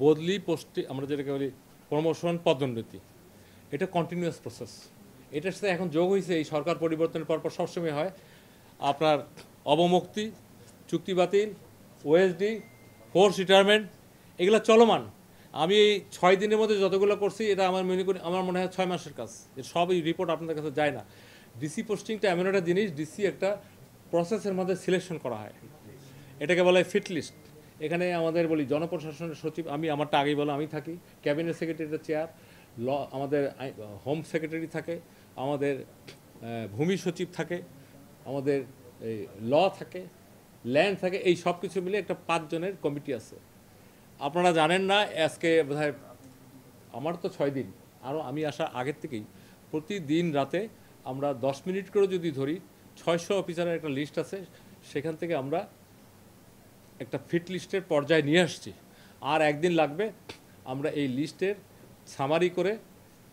বদলি পোস্টে আমরা যেটাকে বলি প্রমোশন পদোন্নতি, এটা কন্টিনিউয়াস প্রসেস। এটার সাথে এখন যোগ হয়েছে এই সরকার পরিবর্তনের পরপর সবসময় হয় আপনার অবমুক্তি, চুক্তি বাতিল, ওএসডি, ফোর্স রিটায়ারমেন্ট, এগুলো চলমান। আমি এই 6 দিনের মধ্যে যতগুলো করছি এটা আমার মনে হয় 6 মাসের কাজ। এর সব এই রিপোর্ট আপনাদের কাছে যায় না। ডিসি পোস্টিংটা এমন একটা জিনিস, ডিসি একটা প্রসেসের মধ্যে সিলেকশন করা হয়, এটাকে বলা হয় ফিট লিস্ট। এখানে আমাদের বলি জনপ্রশাসনের সচিব, আমারটা আগেই বলো, আমি থাকি, ক্যাবিনেট সেক্রেটারিটা চেয়ার, আমাদের হোম সেক্রেটারি থাকে, আমাদের ভূমি সচিব থাকে, আমাদের এই থাকে, ল্যান্ড থাকে, এই সব কিছু মিলে একটা 5 জনের কমিটি আছে। আপনারা জানেন না, আজকে বোধহয় আমার তো 6 দিন, আরও আমি আসার আগের থেকেই প্রতিদিন রাতে আমরা 10 মিনিট করে যদি ধরি 600 অফিসারের একটা লিস্ট আছে, সেখান থেকে আমরা একটা ফিট লিস্টের পর্যায়ে নিয়ে আসছি। আর একদিন লাগবে আমরা এই লিস্টের সামারি করে,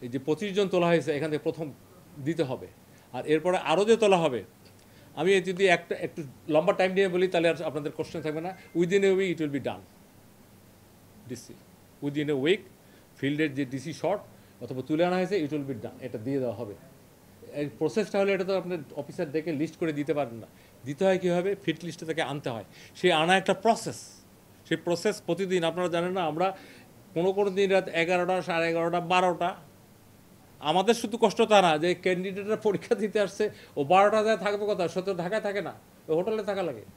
এই যে 25 জন তোলা হয়েছে এখান থেকে প্রথম দিতে হবে, আর এরপরে আরও যে তোলা হবে, আমি যদি একটু লম্বা টাইম নিয়ে বলি তাহলে আর আপনাদের কোশ্চেন থাকবে না। Within a week it will be done. DC within a week ফিল্ডের যে ডিসি শর্ট অথবা তুলে আনা হয়েছে, ইট উইল বি ডান, এটা দিয়ে দেওয়া হবে। এই প্রসেসটা হলে এটা তো আপনার অফিসার দেখে লিস্ট করে দিতে পারেন না। দিতে হয় কীভাবে? ফিট লিস্টে থেকে আনতে হয়। সেই আনা একটা প্রসেস, সেই প্রসেস প্রতিদিন। আপনারা জানেন না, আমরা কোনো দিন রাত 11টা, 11:30, 12টা। আমাদের শুধু কষ্ট তা না যে ক্যান্ডিডেটরা পরীক্ষা দিতে আসছে, ও 12টা যায় থাকবে, কথা সত্য ঢাকায় থাকে না, ও হোটেলে থাকা লাগে।